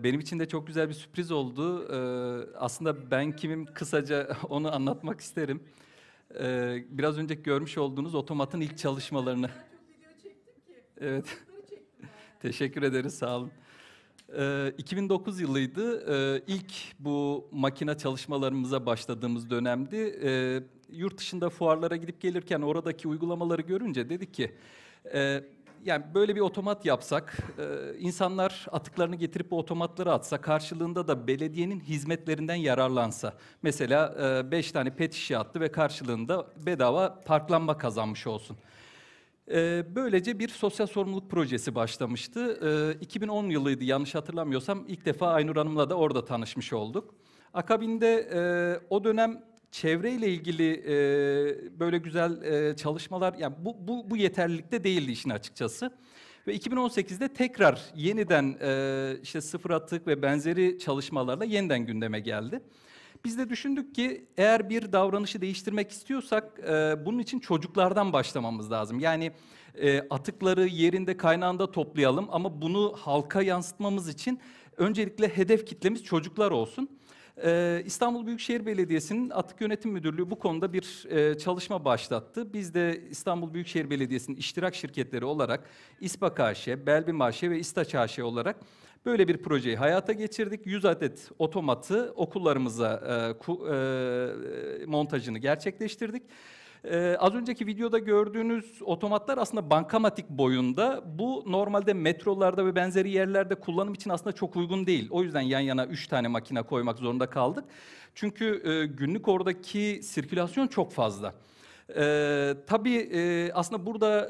Benim için de çok güzel bir sürpriz oldu. Aslında ben kimim kısaca onu anlatmak isterim. Biraz önce görmüş olduğunuz otomatın ilk çalışmalarını. Çok video çektim ki. Evet. Çektim Teşekkür ederiz, sağ olun. 2009 yılıydı. İlk bu makine çalışmalarımıza başladığımız dönemdi. Yurt dışında fuarlara gidip gelirken oradaki uygulamaları görünce dedik ki... Yani böyle bir otomat yapsak, insanlar atıklarını getirip bu otomatlara atsa, karşılığında da belediyenin hizmetlerinden yararlansa. Mesela 5 tane pet şişe attı ve karşılığında bedava parklanma kazanmış olsun. Böylece bir sosyal sorumluluk projesi başlamıştı. 2010 yılıydı yanlış hatırlamıyorsam. İlk defa Aynur Hanım'la da orada tanışmış olduk. Akabinde o dönem çevreyle ilgili böyle güzel çalışmalar, yani bu yeterlilikte değildi işin açıkçası. Ve 2018'de tekrar yeniden işte sıfır atık ve benzeri çalışmalarla yeniden gündeme geldi. Biz de düşündük ki eğer bir davranışı değiştirmek istiyorsak bunun için çocuklardan başlamamız lazım. Yani atıkları yerinde, kaynağında toplayalım ama bunu halka yansıtmamız için öncelikle hedef kitlemiz çocuklar olsun. İstanbul Büyükşehir Belediyesi'nin Atık Yönetim Müdürlüğü bu konuda bir çalışma başlattı. Biz de İstanbul Büyükşehir Belediyesi'nin iştirak şirketleri olarak İSBAK AŞ, Belbim AŞ ve İstaç AŞ olarak böyle bir projeyi hayata geçirdik. 100 adet otomatı okullarımıza montajını gerçekleştirdik. Az önceki videoda gördüğünüz otomatlar aslında bankamatik boyunda. Bu normalde metrolarda ve benzeri yerlerde kullanım için aslında çok uygun değil. O yüzden yan yana 3 tane makine koymak zorunda kaldık. Çünkü günlük oradaki sirkülasyon çok fazla. Tabii aslında burada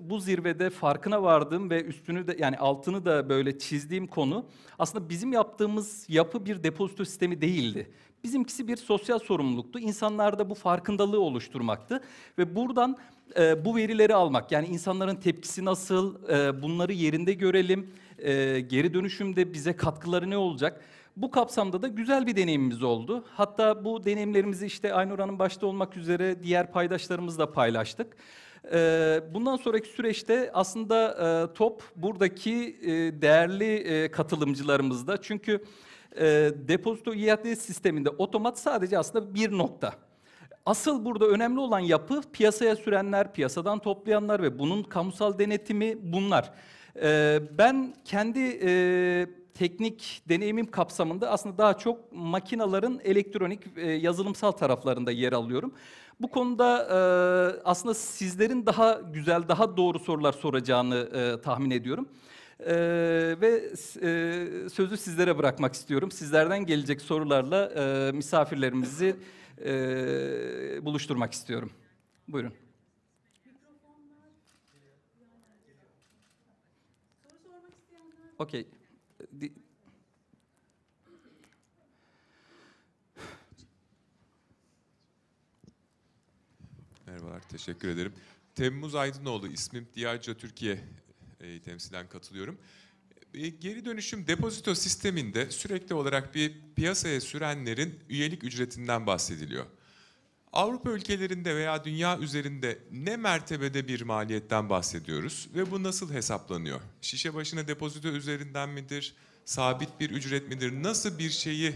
bu zirvede farkına vardığım ve üstünü de, yani altını da böyle çizdiğim konu, aslında bizim yaptığımız yapı bir depozito sistemi değildi. Bizimkisi bir sosyal sorumluluktu. İnsanlarda bu farkındalığı oluşturmaktı ve buradan bu verileri almak, yani insanların tepkisi nasıl, bunları yerinde görelim, geri dönüşümde bize katkıları ne olacak? Bu kapsamda da güzel bir deneyimimiz oldu. Hatta bu deneyimlerimizi işte Aynur Hanım başta olmak üzere diğer paydaşlarımızla paylaştık. Bundan sonraki süreçte aslında top buradaki değerli katılımcılarımızda. Çünkü depozito İADE sisteminde otomat sadece aslında bir nokta. Asıl burada önemli olan yapı piyasaya sürenler, piyasadan toplayanlar ve bunun kamusal denetimi bunlar. Ben kendi teknik deneyimim kapsamında aslında daha çok makinaların elektronik yazılımsal taraflarında yer alıyorum. Bu konuda aslında sizlerin daha güzel, daha doğru sorular soracağını tahmin ediyorum. Ve sözü sizlere bırakmak istiyorum. Sizlerden gelecek sorularla misafirlerimizi buluşturmak istiyorum. Buyurun. Okey. Merhabalar, teşekkür ederim. Temmuz Aydınoğlu, ismim Diyaca Türkiye'yi temsilen katılıyorum. Geri dönüşüm depozito sisteminde sürekli olarak bir piyasaya sürenlerin üyelik ücretinden bahsediliyor. Avrupa ülkelerinde veya dünya üzerinde ne mertebede bir maliyetten bahsediyoruz ve bu nasıl hesaplanıyor? Şişe başına depozito üzerinden midir, sabit bir ücret midir, nasıl bir şeyi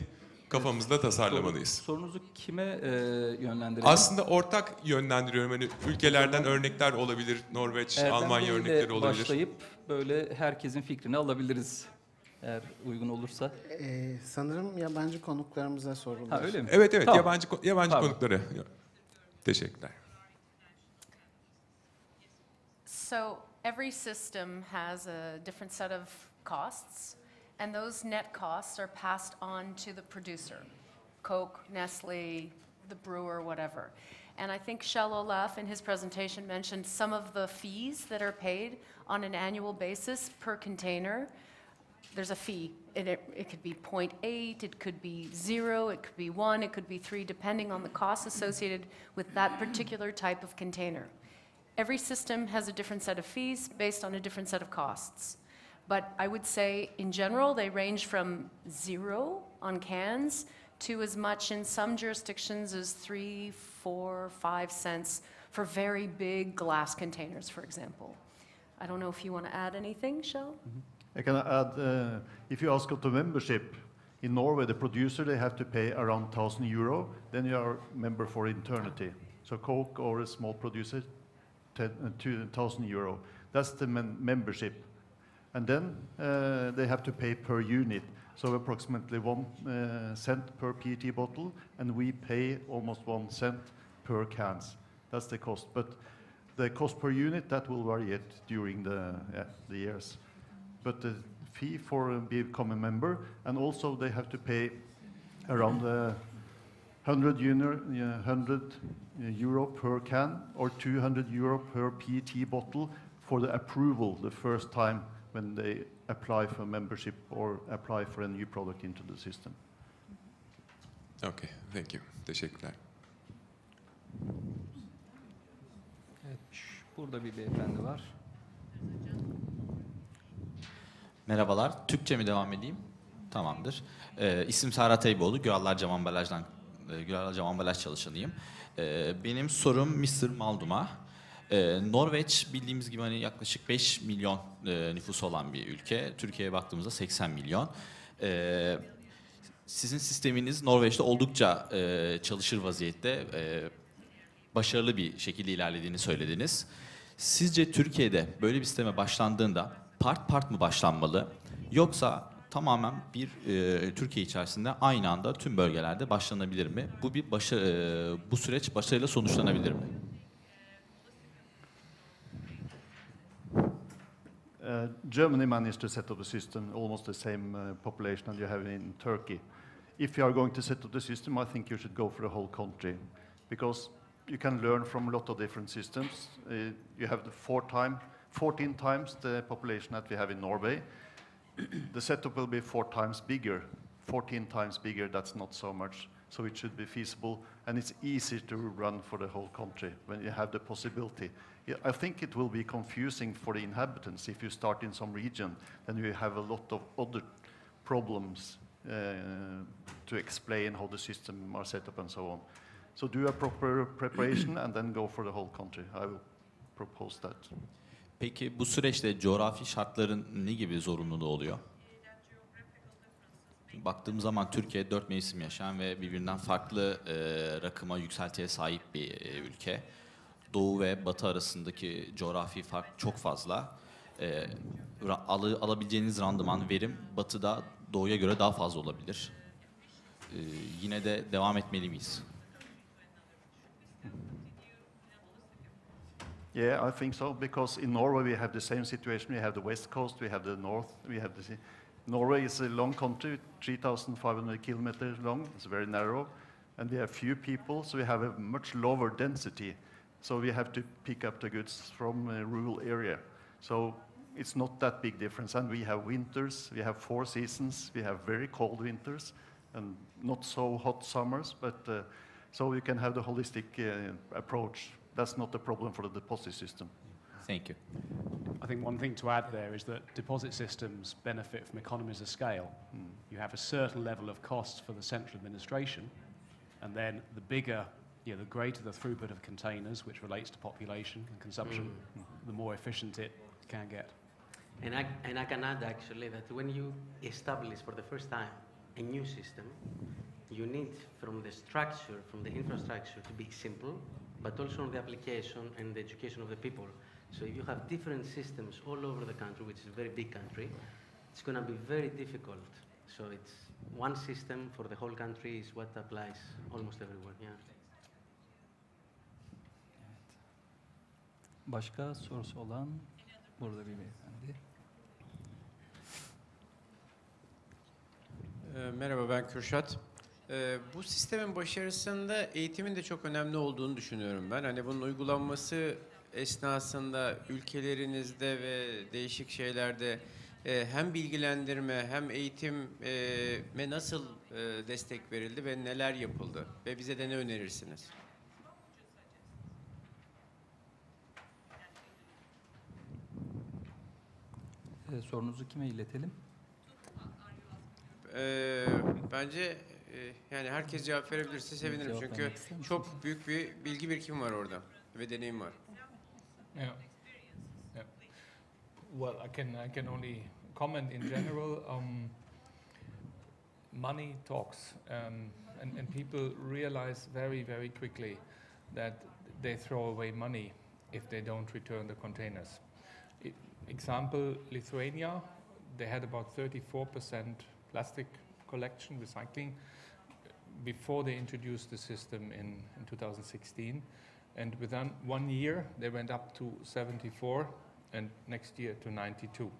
kafamızda tasarlamalıyız? Sorunuzu kime yönlendirelim? Aslında ortak yönlendiriyorum. Hani ülkelerden örnekler olabilir, Norveç, Almanya örnekleri olabilir. Başlayıp böyle herkesin fikrini alabiliriz eğer uygun olursa. Sanırım yabancı konuklarımıza sorulur. Ha, öyle mi? Evet, Tamam. yabancı konukları. Teşekkürler. So every system has a different set of costs, and those net costs are passed on to the producer, Coke, Nestle, the brewer, whatever. And I think Shell Olaf in his presentation mentioned some of the fees that are paid on an annual basis per container. There's a fee. It could be 0.8, it could be 0, it could be 1, it could be 3, depending on the costs associated with that particular type of container. Every system has a different set of fees based on a different set of costs. But I would say, in general, they range from 0 on cans to as much in some jurisdictions as 3, 4, 5 cents for very big glass containers, for example. I don't know if you want to add anything, Shell? I can add, if you ask to membership, in Norway, the producer, they have to pay around 1,000 euro, then you are member for eternity. So Coke or a small producer, 2,000 euro. That's the membership. And then they have to pay per unit, so approximately 1 cent per PET bottle, and we pay almost 1 cent per cans. That's the cost. But the cost per unit, that will vary during the years. But the fee for become a member, and also they have to pay around 100 euro per can or 200 euro per PET bottle for the approval the first time when they apply for membership or apply for a new product into the system. Okay, thank you. Teşekkürler. Evet, burada bir beyefendi var. Merhabalar, Türkçe mi devam edeyim? Tamamdır. İsmim Serhat Eyboğlu, Gürallar Cam Ambalaj çalışanıyım. Benim sorum Mr. Maldum'a. Norveç bildiğimiz gibi hani yaklaşık 5 milyon nüfusu olan bir ülke. Türkiye'ye baktığımızda 80 milyon. Sizin sisteminiz Norveç'te oldukça çalışır vaziyette, başarılı bir şekilde ilerlediğini söylediniz. Sizce Türkiye'de böyle bir sisteme başlandığında part mı başlanmalı, yoksa tamamen bir Türkiye içerisinde aynı anda tüm bölgelerde başlanabilir mi? Bu süreç başarıyla sonuçlanabilir mi? Germany managed to set up a system almost the same population that you have in Turkey. If you are going to set up the system, I think you should go for the whole country, because you can learn from a lot of different systems. You have 14 times the population that we have in Norway. The setup will be 4 times bigger. 14 times bigger, that's not so much. So it should be feasible, and it's easy to run for the whole country when you have the possibility. I think it will be confusing for the inhabitants if you start in some region, then you have a lot of other problems to explain how the system are set up and so on. So do a proper preparation and then go for the whole country. I will propose that. Peki bu süreçte coğrafi şartların ne gibi zorunluluğu oluyor? Baktığım zaman Türkiye 4 mevsim yaşayan ve birbirinden farklı rakıma, yükseltiye sahip bir ülke. Doğu ve batı arasındaki coğrafi fark çok fazla. Alabileceğiniz randıman, verim batıda doğuya göre daha fazla olabilir. Yine de devam etmeli miyiz? Yeah, I think so, because in Norway we have the same situation. We have the west coast, we have the north, we have the sea. Norway is a long country, 3,500 kilometers long. It's very narrow, and we have few people, so we have a much lower density. So we have to pick up the goods from a rural area. So it's not that big difference. And we have winters, we have 4 seasons, we have very cold winters, and not so hot summers, but so you can have the holistic approach. That's not a problem for the deposit system. Thank you. I think one thing to add there is that deposit systems benefit from economies of scale. You have a certain level of costs for the central administration, and then the bigger, the greater the throughput of containers, which relates to population and consumption, the more efficient it can get. And I can add actually that when you establish for the first time a new system, you need from the structure, from the infrastructure to be simple, but also on the application and the education of the people. So if you have different systems all over the country, which is a very big country, it's going to be very difficult. So it's one system for the whole country is what applies almost everywhere. Yeah. Başka sorusu olan burada bir beyefendi. Merhaba, ben Kürşat. Bu sistemin başarısında eğitimin de çok önemli olduğunu düşünüyorum ben. Hani bunun uygulanması esnasında ülkelerinizde ve değişik şeylerde hem bilgilendirme hem eğitime nasıl destek verildi ve neler yapıldı ve bize de ne önerirsiniz? Sorunuzu kime iletelim? Bence yani herkes cevap verebilirse sevinirim, çünkü çok büyük bir bilgi birikimi var orada ve deneyim var. Yeah. Well, I can only comment in general. Money talks, and people realize very, very quickly that they throw away money if they don't return the containers. Example, Lithuania, they had about 34% plastic collection, recycling, before they introduced the system in 2016. And within 1 year, they went up to 74, and next year to 92.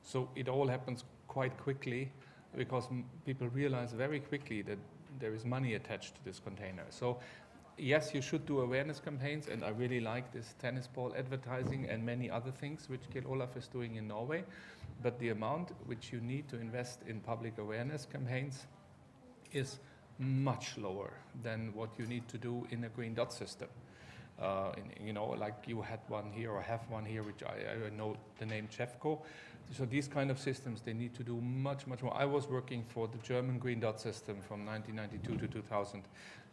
So it all happens quite quickly, because people realize very quickly that there is money attached to this container. So yes, you should do awareness campaigns, and I really like this tennis ball advertising and many other things which Kjell Olaf is doing in Norway. But the amount which you need to invest in public awareness campaigns is much lower than what you need to do in a green dot system. You know, like you had one here or have one here, which I know the name Chefco. So these kind of systems, they need to do much, much more. I was working for the German green dot system from 1992 to 2000,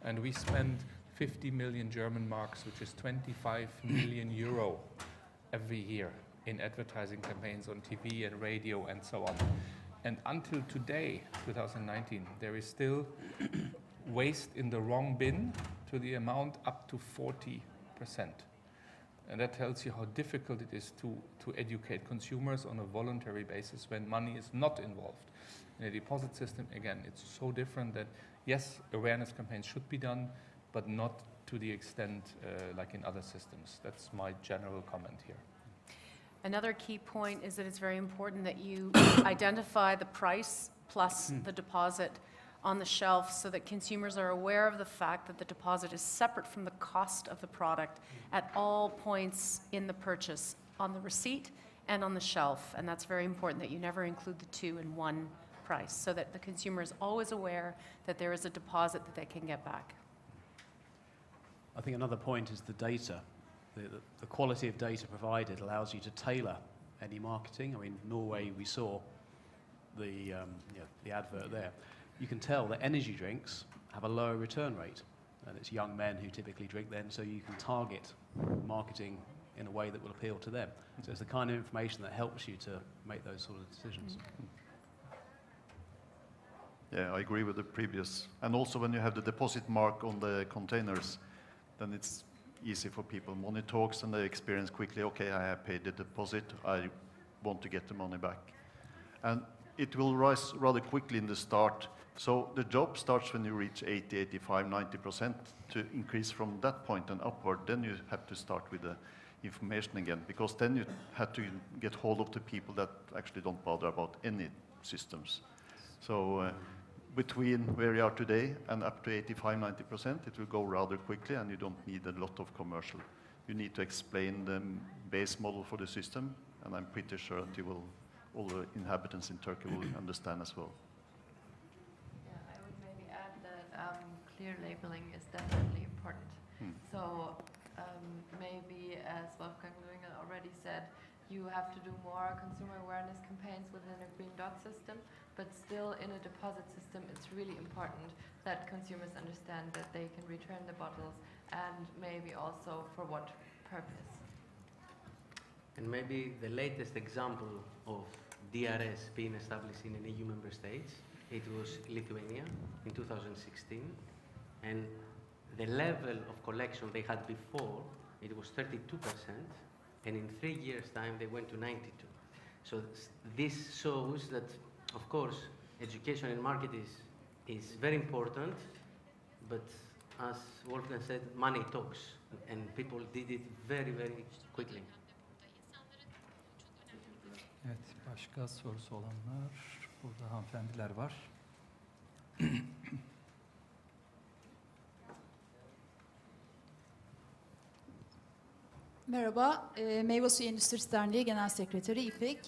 and we spent 50 million German marks, which is 25 million euro every year in advertising campaigns on TV and radio and so on. And until today, 2019, there is still waste in the wrong bin to the amount up to 40%. And that tells you how difficult it is to educate consumers on a voluntary basis when money is not involved. In a deposit system, again, it's so different that, yes, awareness campaigns should be done, but not to the extent like in other systems. That's my general comment here. Another key point is that it's very important that you identify the price plus the deposit on the shelf so that consumers are aware of the fact that the deposit is separate from the cost of the product at all points in the purchase, on the receipt and on the shelf. And that's very important that you never include the two in one price, so that the consumer is always aware that there is a deposit that they can get back. I think another point is the data. The quality of data provided allows you to tailor any marketing. I mean, Norway, we saw the advert there. You can tell that energy drinks have a lower return rate, and it's young men who typically drink them, so you can target marketing in a way that will appeal to them. So it's the kind of information that helps you to make those sort of decisions. Yeah, I agree with the previous. And also when you have the deposit mark on the containers, then it's easy for people. Money talks, and they experience quickly, okay, I have paid the deposit, I want to get the money back. And it will rise rather quickly in the start. So the job starts when you reach 80, 85, 90% to increase from that point and upward. Then you have to start with the information again, because then you have to get hold of the people that actually don't bother about any systems. So between where you are today and up to 85, 90%, it will go rather quickly, and you don't need a lot of commercial. You need to explain the base model for the system, and I'm pretty sure that all the inhabitants in Turkey will understand as well. Yeah, I would maybe add that clear labeling is definitely important. So maybe, as Wolfgang already said, you have to do more consumer awareness campaigns within a green dot system, but still in a deposit system, it's really important that consumers understand that they can return the bottles, and maybe also for what purpose. And maybe the latest example of DRS being established in an EU member states, it was Lithuania in 2016, and the level of collection they had before, it was 32%, and in 3 years' time they went to 92%. So this shows that, of course, education and market is very important, but as Wolfgang said, money talks, and people did it very, very quickly. Evet, başka sorusu olanlar, burada hanımefendiler var. Merhaba, Meyve Suyu Endüstrisi Derneği Genel Sekreteri İpek.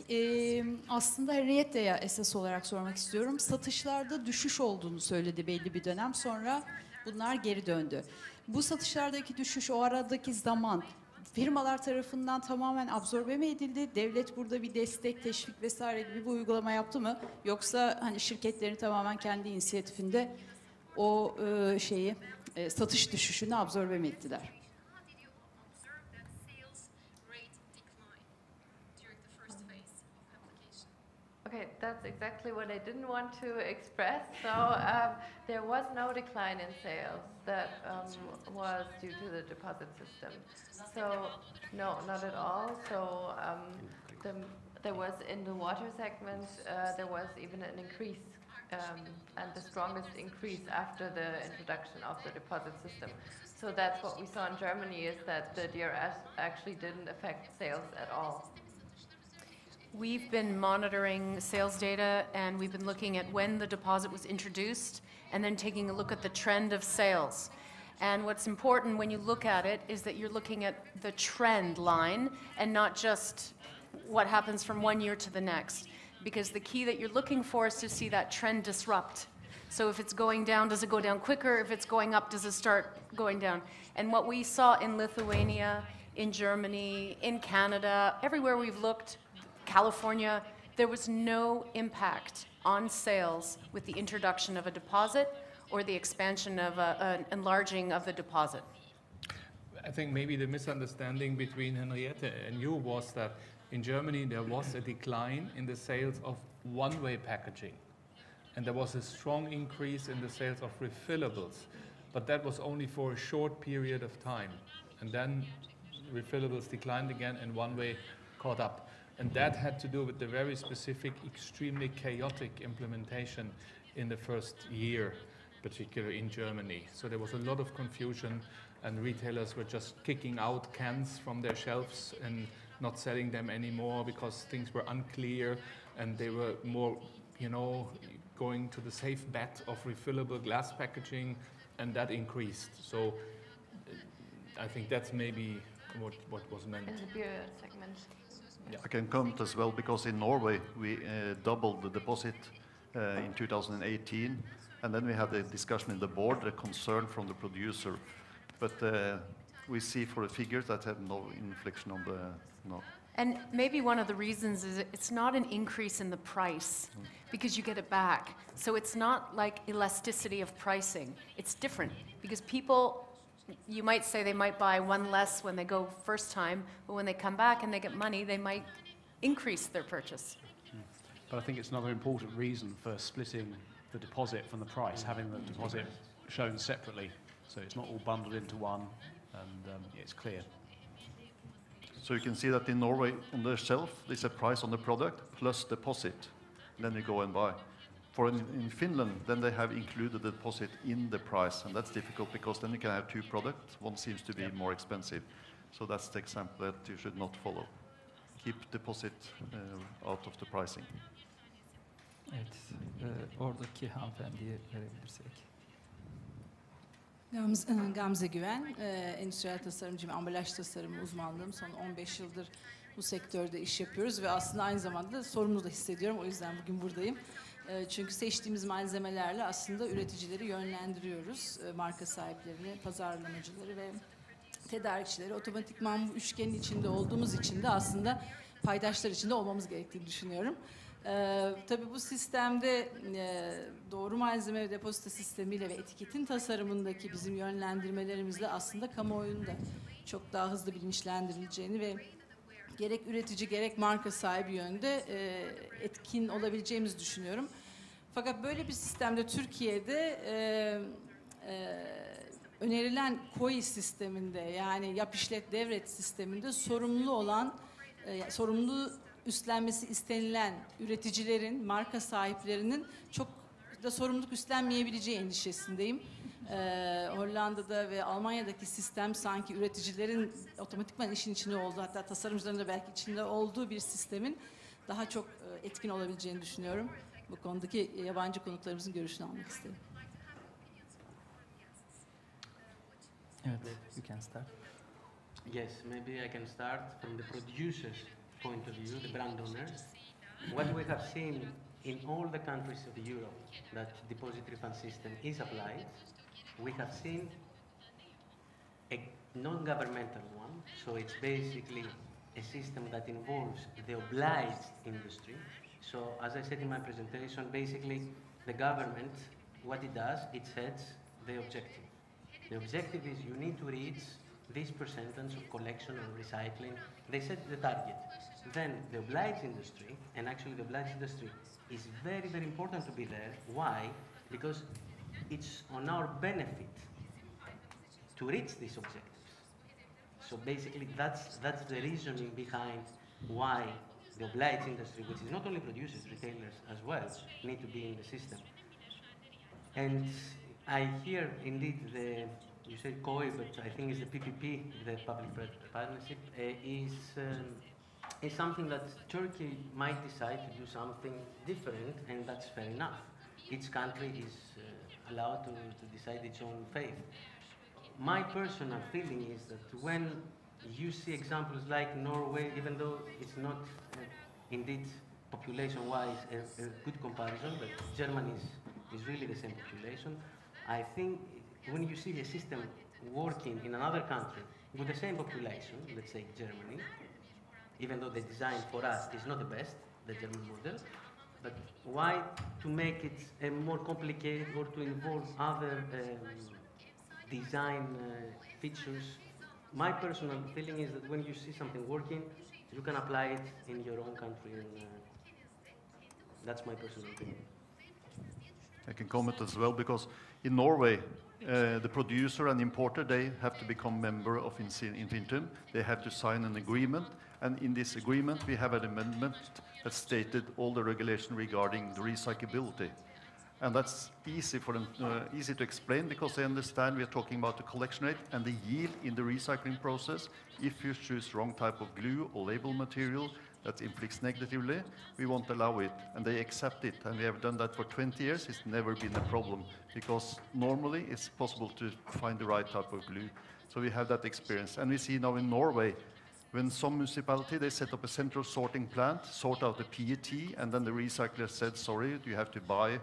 Aslında Henrietta'ya esas olarak sormak istiyorum. Satışlarda düşüş olduğunu söyledi belli bir dönem, sonra bunlar geri döndü. Bu satışlardaki düşüş, o aradaki zaman firmalar tarafından tamamen absorbe mi edildi? Devlet burada bir destek, teşvik vesaire gibi bir uygulama yaptı mı? Yoksa hani şirketlerin tamamen kendi inisiyatifinde o satış düşüşünü absorbe mi ettiler? that's exactly what I didn't want to express. So there was no decline in sales that was due to the deposit system. So no, not at all. So there was in the water segment, there was even an increase, and the strongest increase after the introduction of the deposit system. So that's what we saw in Germany, is that the DRS actually didn't affect sales at all. We've been monitoring sales data, and we've been looking at when the deposit was introduced and then taking a look at the trend of sales. And what's important when you look at it is that you're looking at the trend line and not just what happens from one year to the next. Because the key that you're looking for is to see that trend disrupt. So if it's going down, does it go down quicker? If it's going up, does it start going down? And what we saw in Lithuania, in Germany, in Canada, everywhere we've looked, California, there was no impact on sales with the introduction of a deposit or the expansion of an enlarging of the deposit. I think maybe the misunderstanding between Henriette and you was that in Germany there was a decline in the sales of one-way packaging. And there was a strong increase in the sales of refillables. But that was only for a short period of time. And then refillables declined again and one-way caught up. And that had to do with the very specific, extremely chaotic implementation in the first year, particularly in Germany. So there was a lot of confusion, and retailers were just kicking out cans from their shelves and not selling them anymore because things were unclear, and they were more, going to the safe bet of refillable glass packaging, and that increased. So I think that's maybe what was meant. In the beer segment. Yeah. I can comment as well, because in Norway we doubled the deposit in 2018, and then we had a discussion in the board, a concern from the producer. But we see for the figures that had no inflection on the no. And maybe one of the reasons is it's not an increase in the price because you get it back. So it's not like elasticity of pricing. It's different because people, you might say they might buy one less when they go first time, but when they come back and they get money, they might increase their purchase. But I think it's another important reason for splitting the deposit from the price, having the deposit shown separately, so it's not all bundled into one, and it's clear. So you can see that in Norway, on the shelf, there's a price on the product plus deposit. Then you go and buy. In Finland, then they have included the deposit in the price, and that's difficult because then you can have two products. One seems to be more expensive. So that's the example that you should not follow. Keep deposit out of the pricing. Evet, oradaki hanımefendiye verebilirsek. Gamze Güven, endüstriyel tasarımcıyım, ambalaj tasarımı uzmanlığım. Son 15 yıldır bu sektörde iş yapıyoruz ve aslında aynı zamanda da sorumlu da hissediyorum. O yüzden bugün buradayım. Çünkü seçtiğimiz malzemelerle aslında üreticileri yönlendiriyoruz. Marka sahiplerini, pazarlamacıları ve tedarikçileri. Otomatikman bu üçgenin içinde olduğumuz için de aslında paydaşlar içinde olmamız gerektiğini düşünüyorum. Tabii bu sistemde doğru malzeme ve depozito sistemiyle ve etiketin tasarımındaki bizim yönlendirmelerimizle aslında kamuoyunun da çok daha hızlı bilinçlendirileceğini ve gerek üretici gerek marka sahibi yönde etkin olabileceğimizi düşünüyorum. Fakat böyle bir sistemde Türkiye'de önerilen KOİ sisteminde, yani yap işlet devret sisteminde sorumlu üstlenmesi istenilen üreticilerin, marka sahiplerinin çok da sorumluluk üstlenmeyebileceği endişesindeyim. Hollanda'da ve Almanya'daki sistem sanki üreticilerin otomatikman işin içinde olduğu, hatta tasarımcıların da belki içinde olduğu bir sistemin daha çok etkin olabileceğini düşünüyorum. Bu konudaki yabancı konuklarımızın görüşünü almak isterim. Evet, you can start. Yes, maybe I can start from the producer's point of view, the brand owner. What we have seen in all the countries of Europe that deposit refund system is applied, we have seen a non-governmental one, so it's basically a system that involves the obliged industry. So as I said in my presentation, basically the government, what it does, it sets the objective. The objective is you need to reach this percentage of collection or recycling. They set the target. Then the obliged industry, and actually the obliged industry is very, very important to be there. Why? Because it's on our benefit to reach these objectives. So basically that's the reasoning behind why the obliged industry, which is not only producers, retailers as well, need to be in the system. And I hear indeed you say COI, but I think it's the PPP, the public-private partnership, is something that Turkey might decide to do something different, and that's fair enough. Each country is allowed to decide its own fate. My personal feeling is that when you see examples like Norway, even though it's not indeed population-wise a good comparison, but Germany is really the same population, I think when you see the system working in another country with the same population, let's say Germany, even though the design for us is not the best, the German model, but why to make it more complicated or to involve other design features? My personal feeling is that when you see something working, you can apply it in your own country, and that's my personal opinion. I can comment as well, because in Norway, the producer and importer, they have to become member of Infinitum. They have to sign an agreement, and in this agreement we have an amendment that stated all the regulation regarding the recyclability. And that's easy for them, easy to explain, because they understand we are talking about the collection rate and the yield in the recycling process. If you choose wrong type of glue or label material that inflicts negatively, we won't allow it, and they accept it. And we have done that for 20 years. It's never been a problem, because normally it's possible to find the right type of glue. So we have that experience. And we see now in Norway, when some municipality, they set up a central sorting plant, sort out the PET, and then the recycler said, sorry, you have to buy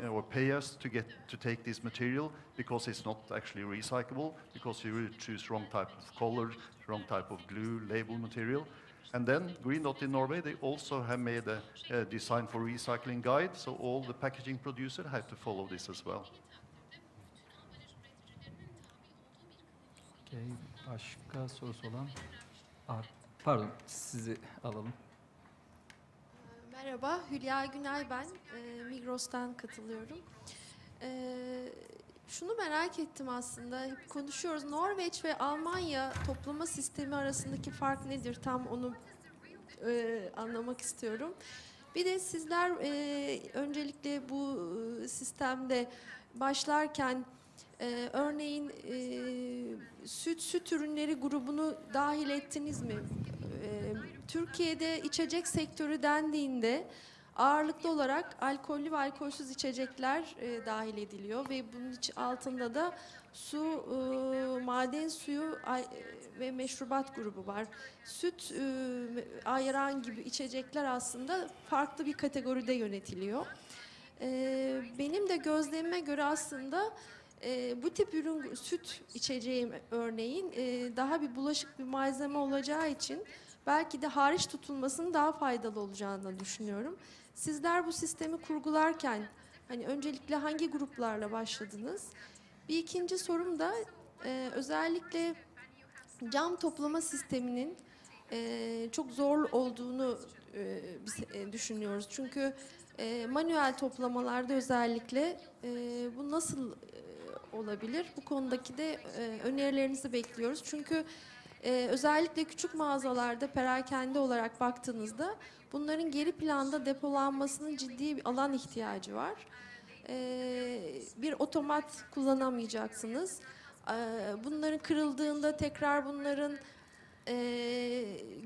or pay us to take this material, because it's not actually recyclable, because you choose wrong type of color, wrong type of glue, label material. And then Green Dot in Norway, they also have made a design for recycling guide, so all the packaging producers have to follow this as well. Okay, başka sorusu olan? Pardon, sizi alalım. Merhaba, Hülya Günay ben. Migros'tan katılıyorum. Şunu merak ettim aslında, hep konuşuyoruz. Norveç ve Almanya toplama sistemi arasındaki fark nedir? Tam onu anlamak istiyorum. Bir de sizler öncelikle bu sistemde başlarken örneğin süt ürünleri grubunu dahil ettiniz mi? Türkiye'de içecek sektörü dendiğinde ağırlıklı olarak alkollü ve alkolsüz içecekler dahil ediliyor ve bunun altında da su, maden suyu ve meşrubat grubu var. Süt, ayran gibi içecekler aslında farklı bir kategoride yönetiliyor. Benim de gözlemime göre aslında bu tip ürün, süt içeceğim örneğin daha bir bulaşık bir malzeme olacağı için belki de hariç tutulmasının daha faydalı olacağını düşünüyorum. Sizler bu sistemi kurgularken hani öncelikle hangi gruplarla başladınız? Bir ikinci sorum da özellikle cam toplama sisteminin çok zor olduğunu biz düşünüyoruz. Çünkü manuel toplamalarda özellikle bu nasıl olabilir? Bu konudaki de önerilerinizi bekliyoruz. Çünkü özellikle küçük mağazalarda perakende olarak baktığınızda bunların geri planda depolanmasının ciddi bir alan ihtiyacı var. Bir otomat kullanamayacaksınız. Bunların kırıldığında tekrar bunların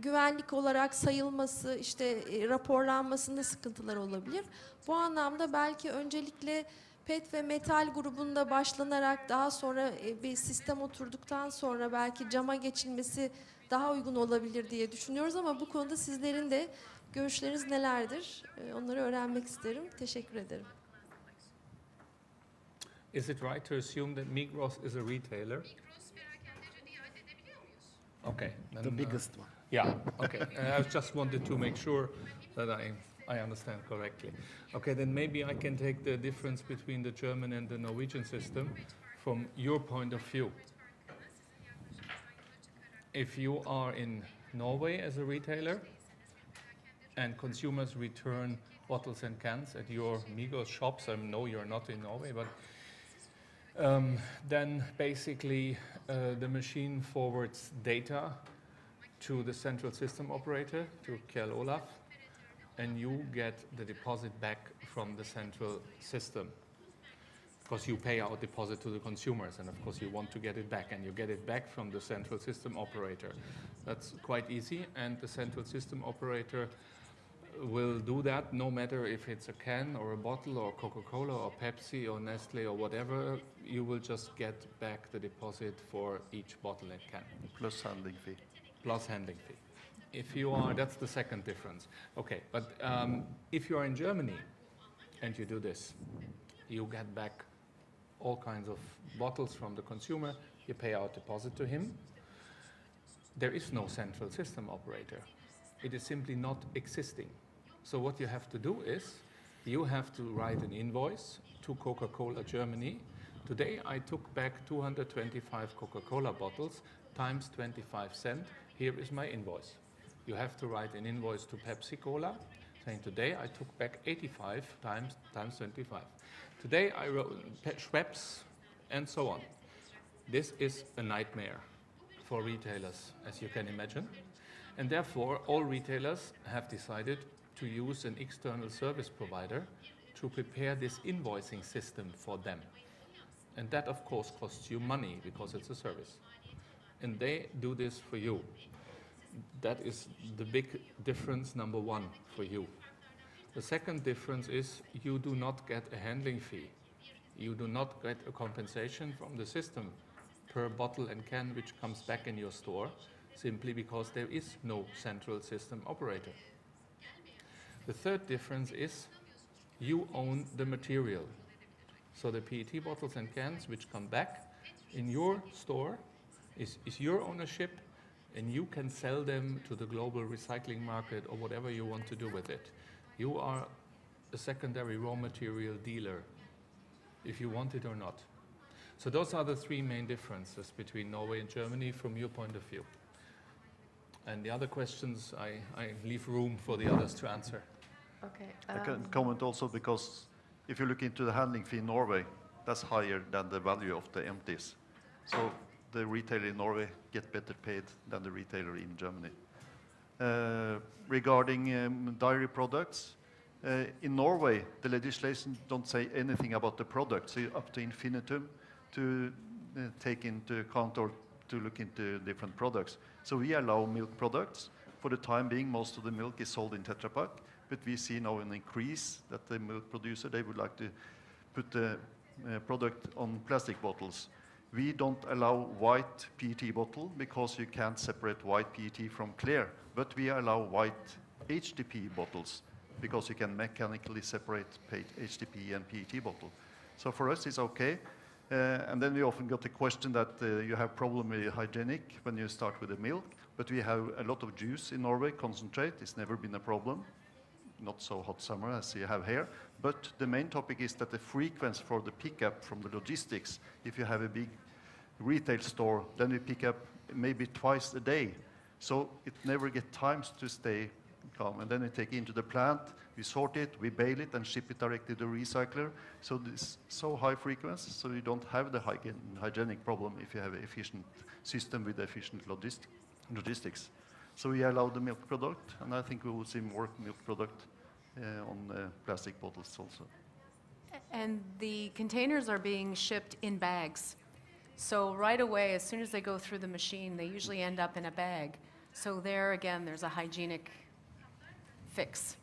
güvenlik olarak sayılması, işte raporlanmasında sıkıntılar olabilir. Bu anlamda belki öncelikle PET ve metal grubunda başlanarak daha sonra bir sistem oturduktan sonra belki cama geçilmesi daha uygun olabilir diye düşünüyoruz, ama bu konuda sizlerin de görüşleriniz nelerdir? Onları öğrenmek isterim. Teşekkür ederim. Is it right to assume that Migros is a retailer? Okay. Then, The biggest one. Yeah, okay. I just wanted to make sure that I understand correctly. Okay, then maybe I can take the difference between the German and the Norwegian system from your point of view. If you are in Norway as a retailer, and consumers return bottles and cans at your Migros shops. I know you're not in Norway, but then basically the machine forwards data to the central system operator, to Kjell Olaf, and you get the deposit back from the central system. Because you pay out deposit to the consumers, and of course you want to get it back, and you get it back from the central system operator. That's quite easy, and the central system operator will do that no matter if it's a can or a bottle or Coca-Cola or Pepsi or Nestle or whatever. You will just get back the deposit for each bottle and can. Plus handling fee. Plus handling fee. If you are, that's the second difference. Okay, but if you are in Germany and you do this, you get back all kinds of bottles from the consumer, you pay out deposit to him. There is no central system operator. It is simply not existing. So what you have to do is, you have to write an invoice to Coca-Cola Germany. Today I took back 225 Coca-Cola bottles times 25 cents. Here is my invoice. You have to write an invoice to Pepsi Cola saying today I took back 85 times 25. Today I wrote Schweppes and so on. This is a nightmare for retailers, as you can imagine. And therefore, all retailers have decided to use an external service provider to prepare this invoicing system for them. And that, of course, costs you money because it's a service. And they do this for you. That is the big difference, number one, for you. The second difference is you do not get a handling fee. You do not get a compensation from the system per bottle and can which comes back in your store, simply because there is no central system operator. The third difference is you own the material. So the PET bottles and cans which come back in your store is your ownership, and you can sell them to the global recycling market or whatever you want to do with it. You are a secondary raw material dealer, if you want it or not. So those are the three main differences between Norway and Germany from your point of view. And the other questions, I leave room for the others to answer. Okay. I can comment also because if you look into the handling fee in Norway, that's higher than the value of the empties. So the retailer in Norway get better paid than the retailer in Germany. Regarding dairy products, in Norway, the legislation don't say anything about the product, so you're up to infinitum to take into account or to look into different products. So we allow milk products. For the time being, most of the milk is sold in Tetra Pak, but we see now an increase that the milk producer, they would like to put the product on plastic bottles. We don't allow white PET bottle because you can't separate white PET from clear, but we allow white HDP bottles because you can mechanically separate HDP and PET bottle. So for us, it's okay. And then we often got the question that you have problem with hygienic when you start with the milk, but we have a lot of juice in Norway, concentrate. It's never been a problem. Not so hot summer as you have here. But the main topic is that the frequency for the pickup from the logistics, if you have a big retail store, then we pick up maybe twice a day. So it never get times to stay calm. And then we take it into the plant, we sort it, we bale it, and ship it directly to the recycler. So this so high frequency, so you don't have the hygienic problem if you have an efficient system with efficient logistics. So we allow the milk product, and I think we will see more milk product on plastic bottles also. And the containers are being shipped in bags. So right away, as soon as they go through the machine, they usually end up in a bag. So there, again, there's a hygienic fix.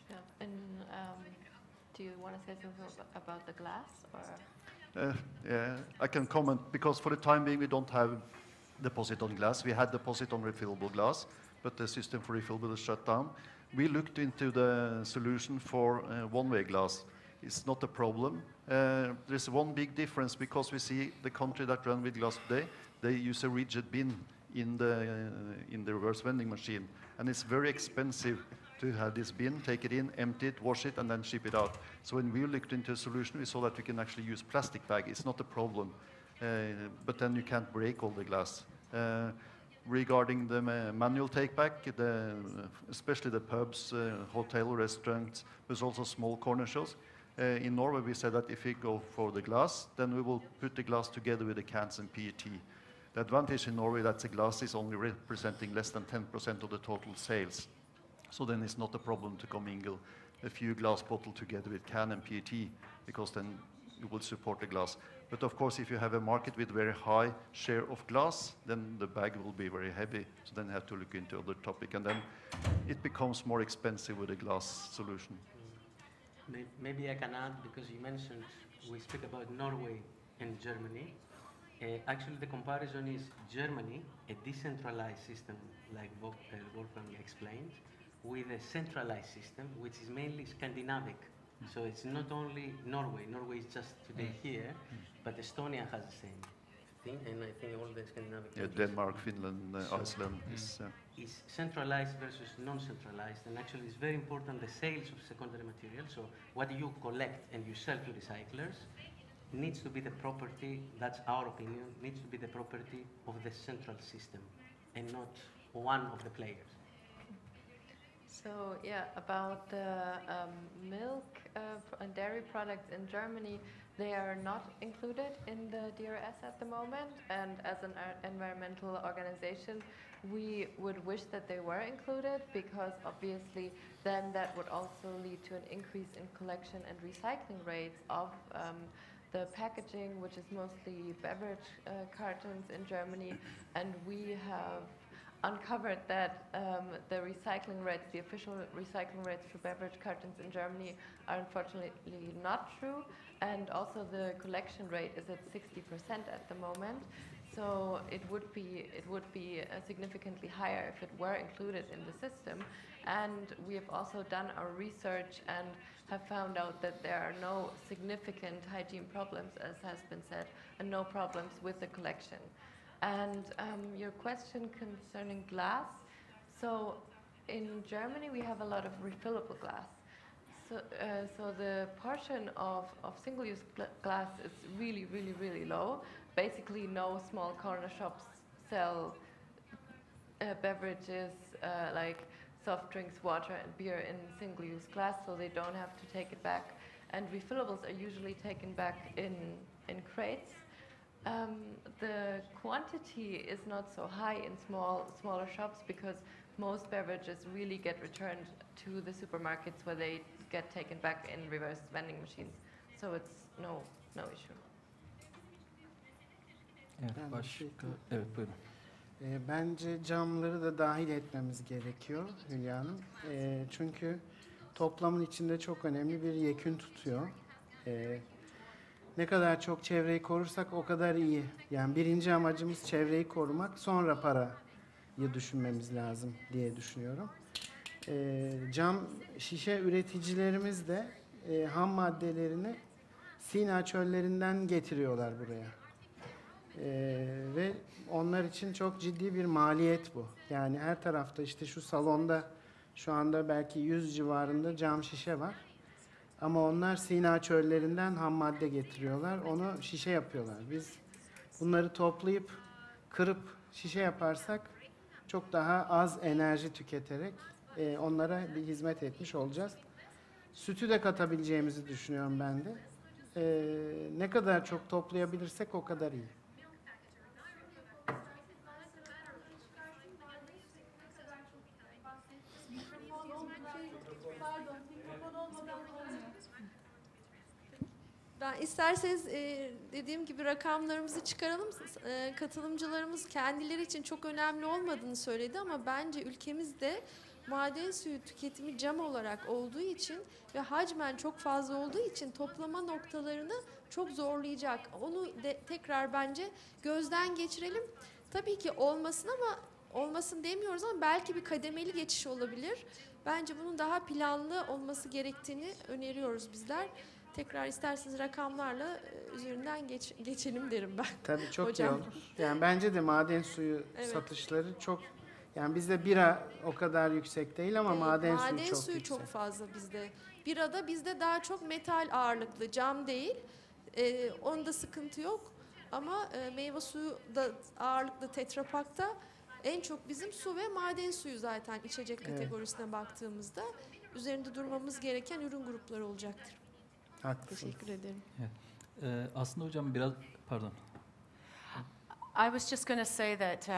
Yeah. And do you want to say something about the glass? Or? Yeah, I can comment, because for the time being, we don't have deposit on glass. We had deposit on refillable glass, but the system for refillable is shut down. We looked into the solution for one-way glass. It's not a problem. There's one big difference, because we see the country that run with glass today, they use a rigid bin in the reverse vending machine, and it's very expensive to have this bin, take it in, empty it, wash it, and then ship it out. So when we looked into a solution, we saw that we can actually use plastic bag. It's not a problem, but then you can't break all the glass. Regarding the manual take-back, especially the pubs, hotel, restaurants, there's also small corner shops. In Norway, we said that if we go for the glass, then we will put the glass together with the cans and PET. The advantage in Norway that the glass is only representing less than 10% of the total sales. So then it's not a problem to commingle a few glass bottles together with can and PET, because then you will support the glass. But of course, if you have a market with very high share of glass, then the bag will be very heavy. So then you have to look into other topic, and then it becomes more expensive with a glass solution. Maybe I can add, because you mentioned we speak about Norway and Germany. Actually, the comparison is Germany, a decentralized system, like Wolfgang explained, with a centralized system, which is mainly Scandinavic. So it's not only Norway. Norway is just today here, but Estonia has the same thing, and I think all the Scandinavic countries. Denmark, Finland, Iceland is centralized versus non-centralized, and actually it's very important the sales of secondary material. So what you collect and you sell to recyclers needs to be the property, that's our opinion, needs to be the property of the central system and not one of the players. So yeah, about the milk and dairy products in Germany, they are not included in the DRS at the moment, and as an environmental organization, we would wish that they were included, because obviously then that would also lead to an increase in collection and recycling rates of the packaging, which is mostly beverage cartons in Germany, and we have uncovered that the recycling rates, the official recycling rates for beverage cartons in Germany are unfortunately not true, and also the collection rate is at 60% at the moment. So it would be significantly higher if it were included in the system. And we have also done our research and have found out that there are no significant hygiene problems, as has been said, and no problems with the collection. And your question concerning glass, so in Germany we have a lot of refillable glass. So the portion of single-use glass is really, really, really low. Basically no small corner shops sell beverages like soft drinks, water and beer in single-use glass, so they don't have to take it back. And refillables are usually taken back in crates. The quantity is not so high in smaller shops, because most beverages really get returned to the supermarkets, where they get taken back in reverse vending machines. So it's no issue. Evet, başka. Evet, buyurun. Bence camları da dahil etmemiz gerekiyor Hülya Hanım. Çünkü toplamın içinde çok önemli bir yekün tutuyor. Ne kadar çok çevreyi korursak o kadar iyi. Yani birinci amacımız çevreyi korumak, sonra parayı düşünmemiz lazım diye düşünüyorum. Cam şişe üreticilerimiz de ham maddelerini Sina çöllerinden getiriyorlar buraya. Ve onlar için çok ciddi bir maliyet bu. Yani her tarafta, işte şu salonda şu anda belki 100 civarında cam şişe var. Ama onlar Sina çöllerinden ham madde getiriyorlar. Onu şişe yapıyorlar. Biz bunları toplayıp kırıp şişe yaparsak çok daha az enerji tüketerek onlara bir hizmet etmiş olacağız. Sütü de katabileceğimizi düşünüyorum ben de. Ne kadar çok toplayabilirsek o kadar iyi. Ben isterseniz dediğim gibi rakamlarımızı çıkaralım. Katılımcılarımız kendileri için çok önemli olmadığını söyledi, ama bence ülkemizde maden suyu tüketimi cam olarak olduğu için ve hacmen çok fazla olduğu için toplama noktalarını çok zorlayacak. Onu tekrar bence gözden geçirelim. Tabii ki olmasın, ama olmasın demiyoruz, ama belki bir kademeli geçiş olabilir. Bence bunun daha planlı olması gerektiğini öneriyoruz bizler. Tekrar isterseniz rakamlarla üzerinden geçelim derim ben. Tabii çok Hocam. iyi olur. Yani bence de maden suyu satışları çok, yani bizde bira o kadar yüksek değil ama maden suyu çok yüksek. Fazla bizde. Birada bizde daha çok metal ağırlıklı, cam değil. Onda sıkıntı yok. Ama meyve suyu da ağırlıklı Tetra Pak'ta en çok bizim su ve maden suyu zaten içecek kategorisine baktığımızda üzerinde durmamız gereken ürün grupları olacaktır. Haklısınız. Teşekkür ederim. Evet. Aslında hocam biraz, pardon. I was just going to say that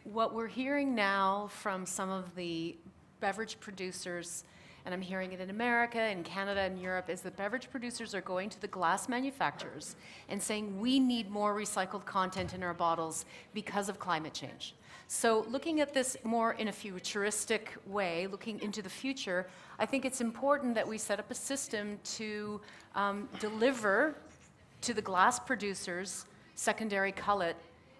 what we're hearing now from some of the beverage producers, and I'm hearing it in America and Canada and Europe, is that beverage producers are going to the glass manufacturers and saying we need more recycled content in our bottles because of climate change. So looking at this more in a futuristic way, looking into the future, I think it's important that we set up a system to deliver to the glass producers secondary cullet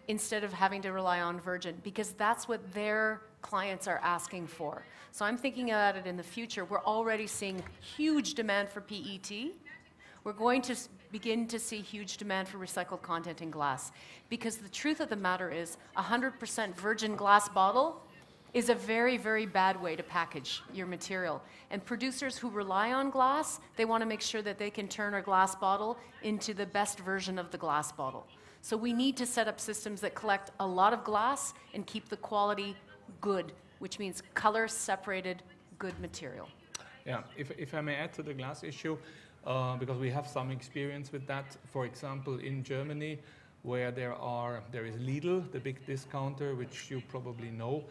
instead of having to rely on virgin, because that's what their clients are asking for. So I'm thinking about it in the future. We're already seeing huge demand for PET. We're going to begin to see huge demand for recycled content in glass, because the truth of the matter is 100% virgin glass bottle is a very, very bad way to package your material. And producers who rely on glass, they want to make sure that they can turn a glass bottle into the best version of the glass bottle. So we need to set up systems that collect a lot of glass and keep the quality good, which means color separated, good material. Yeah, if I may add to the glass issue, because we have some experience with that. For example, in Germany, where there is Lidl, the big discounter, which you probably know.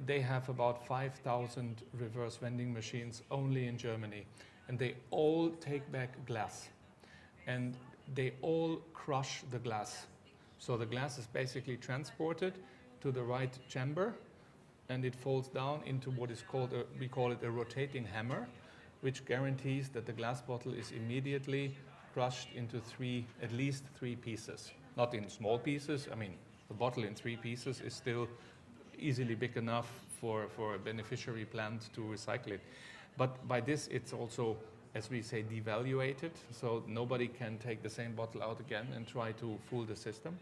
They have about 5,000 reverse vending machines only in Germany, and they all take back glass, and they all crush the glass. So the glass is basically transported to the right chamber, and it falls down into what is called, we call it a rotating hammer, which guarantees that the glass bottle is immediately crushed into at least three pieces. Not in small pieces. I mean, the bottle in 3 pieces is still easily big enough for a beneficiary plant to recycle it. But by this, it's also, as we say, devaluated, so nobody can take the same bottle out again and try to fool the system.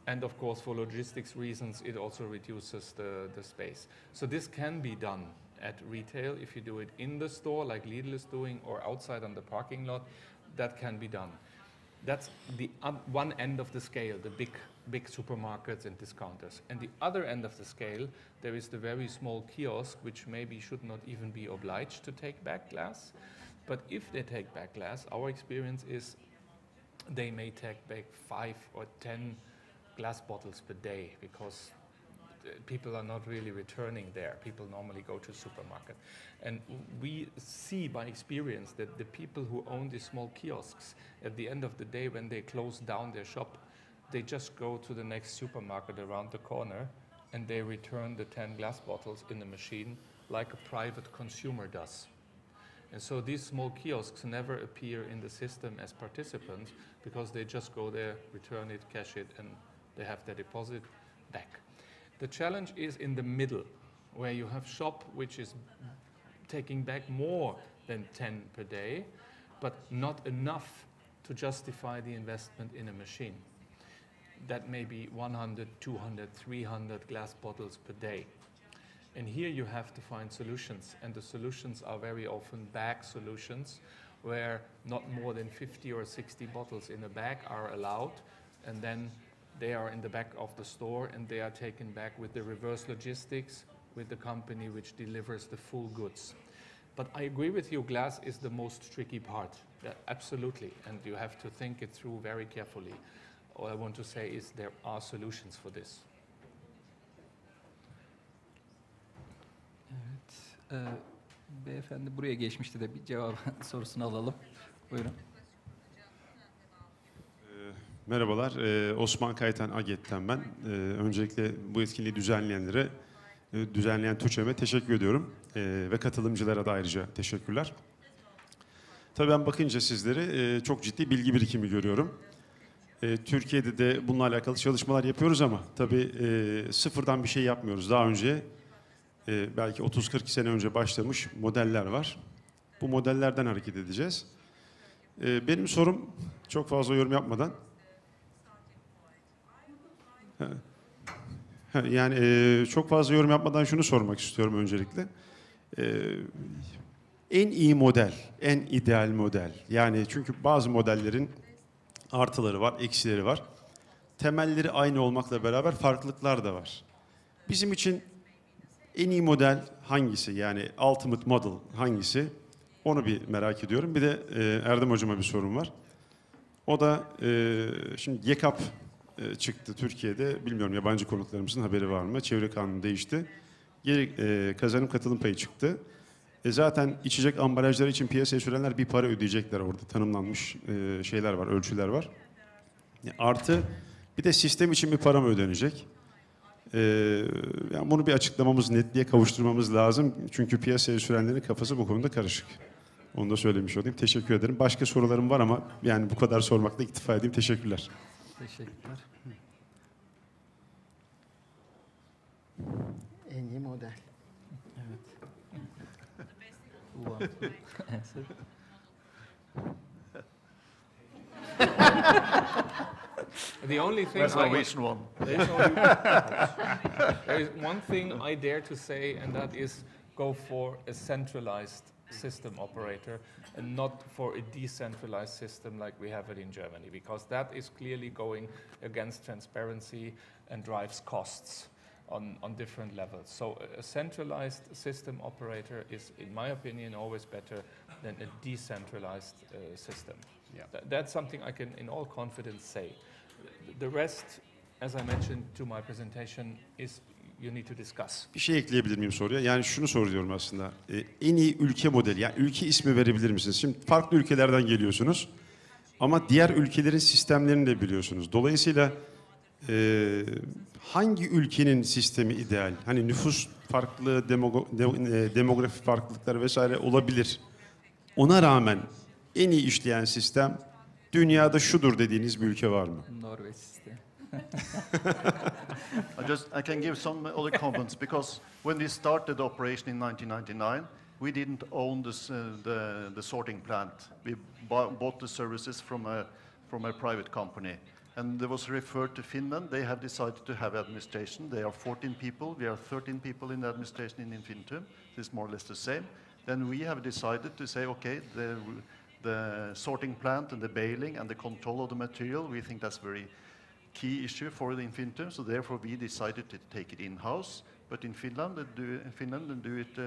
And of course, for logistics reasons, it also reduces the space. So this can be done at retail. If you do it in the store, like Lidl is doing, or outside on the parking lot, that can be done. That's the one end of the scale, the big supermarkets and discounters. And the other end of the scale, there is the very small kiosk, which maybe should not even be obliged to take back glass. But if they take back glass, our experience is they may take back 5 or 10 glass bottles per day, because people are not really returning there. People normally go to supermarket. And we see by experience that the people who own these small kiosks, at the end of the day when they close down their shop, they just go to the next supermarket around the corner and they return the 10 glass bottles in the machine like a private consumer does. And so these small kiosks never appear in the system as participants, because they just go there, return it, cash it, and they have their deposit back. The challenge is in the middle, where you have shop which is taking back more than 10 per day, but not enough to justify the investment in a machine. That may be 100, 200, 300 glass bottles per day. And here you have to find solutions, and the solutions are very often bag solutions, where not more than 50 or 60 bottles in a bag are allowed, and then they are in the back of the store and they are taken back with the reverse logistics with the company which delivers the full goods. But I agree with you, glass is the most tricky part. Yeah, absolutely, and you have to think it through very carefully. All I want to say is there are solutions for this. Evet, beyefendi buraya geçmişti de bir cevap sorusunu alalım. Buyurun. Merhabalar, Osman Kaytan Aget'ten ben. Öncelikle bu etkinliği düzenleyen TÜÇEM'e teşekkür ediyorum. Ve katılımcılara da ayrıca teşekkürler. Tabii ben bakınca sizleri çok ciddi bilgi birikimi görüyorum. Türkiye'de de bununla alakalı çalışmalar yapıyoruz ama tabii sıfırdan bir şey yapmıyoruz. Daha önce belki 30-40 sene önce başlamış modeller var. Bu modellerden hareket edeceğiz. Benim sorum, çok fazla yorum yapmadan, yani çok fazla yorum yapmadan şunu sormak istiyorum öncelikle. En iyi model, en ideal model. Yani çünkü bazı modellerin artıları var, eksileri var. temelleri aynı olmakla beraber farklılıklar da var. Bizim için en iyi model hangisi? Yani ultimate model hangisi? Onu bir merak ediyorum. Bir de Erdem Hocama bir sorum var. O da şimdi YEKAP çıktı Türkiye'de. Bilmiyorum yabancı konuklarımızın haberi var mı? Çevre kanunu değişti. Kazanım katılım payı çıktı. Zaten içecek ambalajları için piyasaya sürenler bir para ödeyecekler orada. Tanımlanmış şeyler var, ölçüler var. Artı bir de sistem için bir para mı ödenecek? Yani bunu bir açıklamamız, netliğe kavuşturmamız lazım. Çünkü piyasaya sürenlerin kafası bu konuda karışık. Onu da söylemiş olayım. Teşekkür ederim. Başka sorularım var ama yani bu kadar sormakla iktifa edeyim. Teşekkürler. Teşekkürler. En iyi model. Evet. Answer. The only thing That's Norwegian one. there is one thing I dare to say, and that is go for a centralized system operator and not for a decentralized system like we have it in Germany, because that is clearly going against transparency and drives costs on different levels. So a centralized system operator is, in my opinion, always better than a decentralized system. Yeah. That's something I can in all confidence say. The rest, as I mentioned to my presentation, is you need to discuss. Bir şey ekleyebilir miyim soruya? Yani şunu soruyorum aslında. En iyi ülke modeli, yani ülke ismi verebilir misiniz? Şimdi farklı ülkelerden geliyorsunuz ama diğer ülkelerin sistemlerini de biliyorsunuz. Dolayısıyla hangi ülkenin sistemi ideal? Hani nüfus farklı, demografi farklılıkları vesaire olabilir. Ona rağmen en iyi işleyen sistem dünyada şudur dediğiniz bir ülke var mı? Norveç sistemi. I can give some other comments because when we started the operation in 1999, we didn't own the sorting plant. We bought the services from a private company. And there was referred to Finland. They have decided to have administration. They are 14 people. We are 13 people in the administration in Infintum. It's more or less the same. Then we have decided to say, okay, the sorting plant and the baling and the control of the material, we think that's very key issue for the Infintum. So therefore, we decided to take it in-house. But in Finland, they do it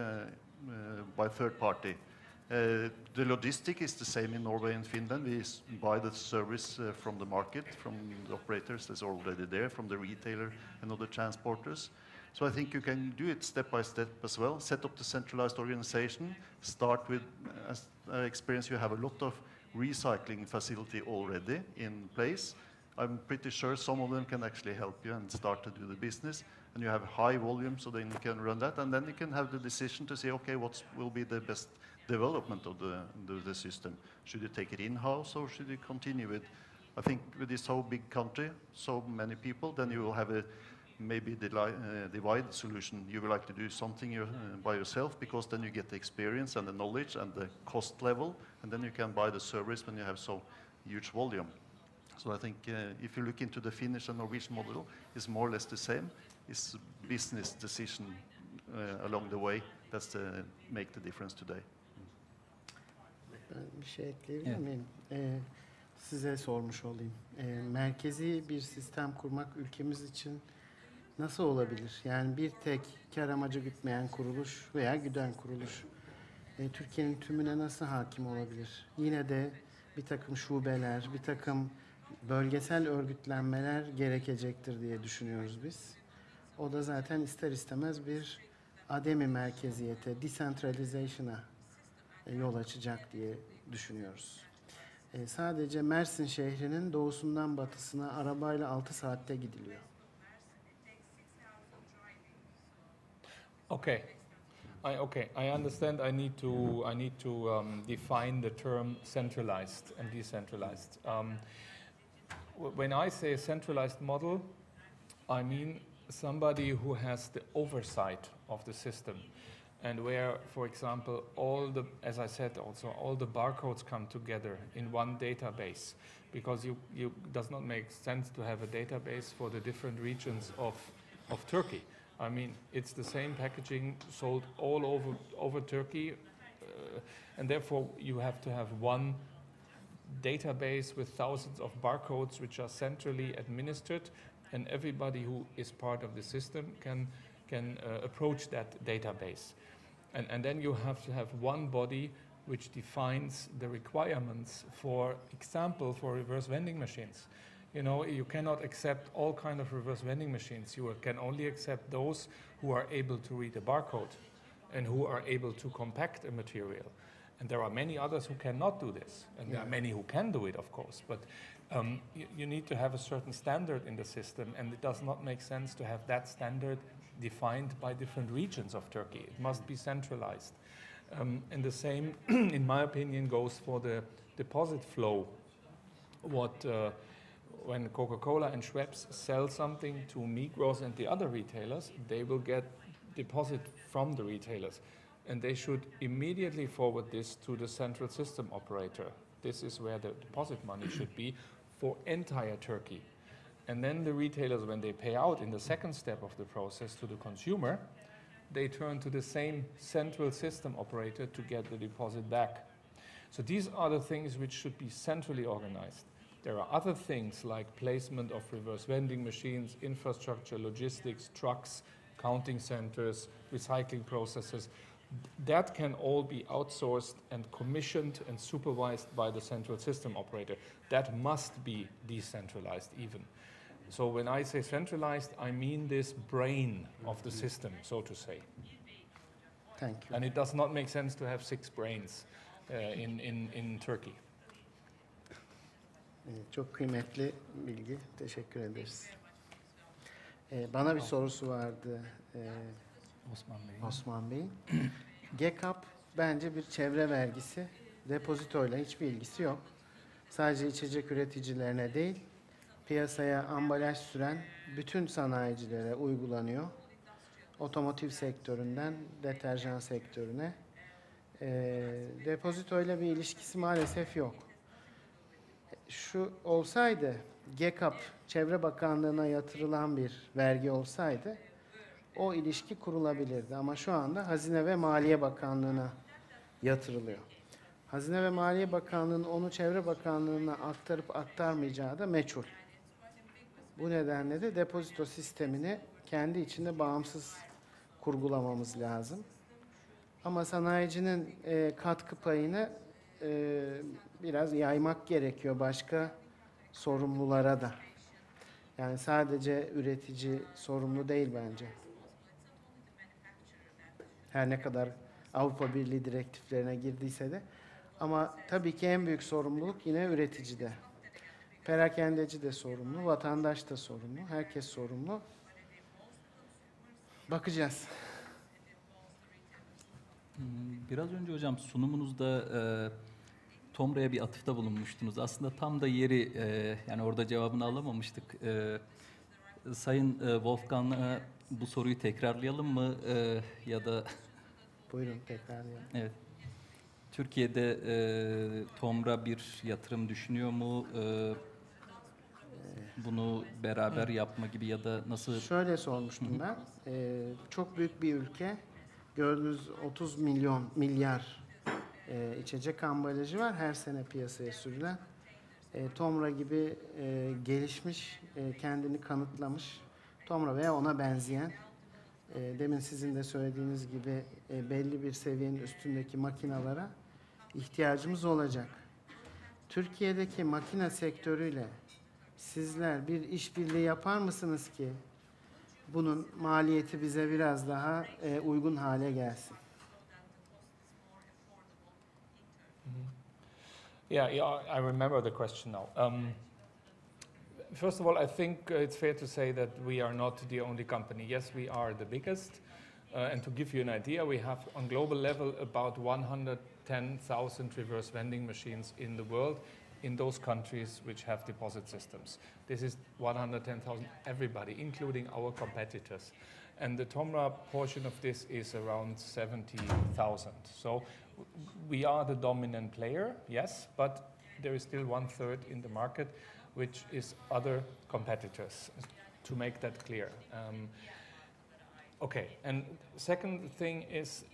by third party. The logistic is the same in Norway and Finland. We buy the service from the market, from the operators that's already there, from the retailer and other transporters. So I think you can do it step by step as well. Set up the centralized organization. Start with, as experience, you have a lot of recycling facility already in place. I'm pretty sure some of them can actually help you and start to do the business. And you have high volume, so then you can run that. And then you can have the decision to say, okay, what will be the best development of the system? Should you take it in-house or should you continue with, I think with this whole big country, so many people, then you will have a maybe divided solution. You would like to do something by yourself because then you get the experience and the knowledge and the cost level, and then you can buy the service when you have so huge volume. So I think if you look into the Finnish and Norwegian model, it's more or less the same. It's business decision along the way that's make the difference today. Ben bir şey ekleyebilir miyim? Size sormuş olayım. Merkezi bir sistem kurmak ülkemiz için nasıl olabilir? Yani bir tek kar amacı gütmeyen kuruluş veya güden kuruluş Türkiye'nin tümüne nasıl hakim olabilir? Yine de bir takım şubeler, bir takım bölgesel örgütlenmeler gerekecektir diye düşünüyoruz biz. O da zaten ister istemez bir ademi merkeziyete, decentralization'a yol açacak diye düşünüyoruz. Sadece Mersin şehrinin doğusundan batısına arabayla 6 saatte gidiliyor. Okay. I understand. I need to define the term centralized and decentralized. When I say a centralized model, I mean somebody who has the oversight of the system, and where, for example, as I said, also all the barcodes come together in one database, because you does not make sense to have a database for the different regions of Turkey. I mean, it's the same packaging sold all over Turkey, and therefore you have to have one database with thousands of barcodes which are centrally administered, and everybody who is part of the system can approach that database. And then you have to have one body which defines the requirements, for example, for reverse vending machines. You know, you cannot accept all kind of reverse vending machines. You can only accept those who are able to read a barcode and who are able to compact a material. And there are many others who cannot do this. And there are many who can do it, of course. But you need to have a certain standard in the system, and it does not make sense to have that standard defined by different regions of Turkey. It must be centralized. And the same, in my opinion, goes for the deposit flow. When Coca-Cola and Schweppes sell something to Migros and the other retailers, they will get deposit from the retailers. And they should immediately forward this to the central system operator. This is where the deposit money should be for entire Turkey. And then the retailers, when they pay out in the second step of the process to the consumer, they turn to the same central system operator to get the deposit back. So these are the things which should be centrally organized. There are other things like placement of reverse vending machines, infrastructure, logistics, trucks, counting centers, recycling processes. That can all be outsourced and commissioned and supervised by the central system operator. That must be decentralized even. So when I say centralized, I mean this brain of the system, so to say. Thank you. And it does not make sense to have 6 brains in Turkey. Çok kıymetli bilgi. Teşekkür ederiz. Bana bir sorusu vardı Osman Bey'in. GECAP bence bir çevre vergisi. Depozitoyla hiçbir ilgisi yok. Sadece içecek üreticilerine değil, piyasaya ambalaj süren bütün sanayicilere uygulanıyor. Otomotiv sektöründen deterjan sektörüne. Depozitoyla bir ilişkisi maalesef yok. Şu olsaydı, GECAP Çevre Bakanlığı'na yatırılan bir vergi olsaydı, o ilişki kurulabilirdi. Ama şu anda Hazine ve Maliye Bakanlığı'na yatırılıyor. Hazine ve Maliye Bakanlığı'nın onu Çevre Bakanlığı'na aktarıp aktarmayacağı da meçhul. Bu nedenle de depozito sistemini kendi içinde bağımsız kurgulamamız lazım. Ama sanayicinin katkı payını biraz yaymak gerekiyor başka sorumlulara da. Yani sadece üretici sorumlu değil bence. Her ne kadar Avrupa Birliği direktiflerine girdiyse de. Ama tabii ki en büyük sorumluluk yine üreticide. Perakendeci de sorumlu, vatandaş da sorumlu, herkes sorumlu. Bakacağız. Biraz önce hocam sunumunuzda TOMRA'ya bir atıfta bulunmuştunuz. Aslında tam da yeri, yani orada cevabını alamamıştık. Sayın Wolfgang'a bu soruyu tekrarlayalım mı ya da... Buyurun tekrarlayalım. Evet. Türkiye'de TOMRA bir yatırım düşünüyor mu? Bunu beraber yapma gibi ya da nasıl? Şöyle sormuştum ben. Çok büyük bir ülke. Gördüğünüz 30 milyar içecek ambalajı var her sene piyasaya sürülen. TOMRA gibi gelişmiş, kendini kanıtlamış, TOMRA veya ona benzeyen, demin sizin de söylediğiniz gibi belli bir seviyenin üstündeki makinalara ihtiyacımız olacak. Türkiye'deki makine sektörüyle sizler bir işbirliği yapar mısınız ki bunun maliyeti bize biraz daha uygun hale gelsin? Yeah, I remember the question now. First of all, I think it's fair to say that we are not the only company. Yes, we are the biggest. And to give you an idea, we have on global level about 110,000 reverse vending machines in the world in those countries which have deposit systems. This is 110,000 everybody, including our competitors. And the TOMRA portion of this is around 70,000. So we are the dominant player, yes, but there is still 1/3 in the market, which is other competitors, to make that clear. Okay, and second thing is,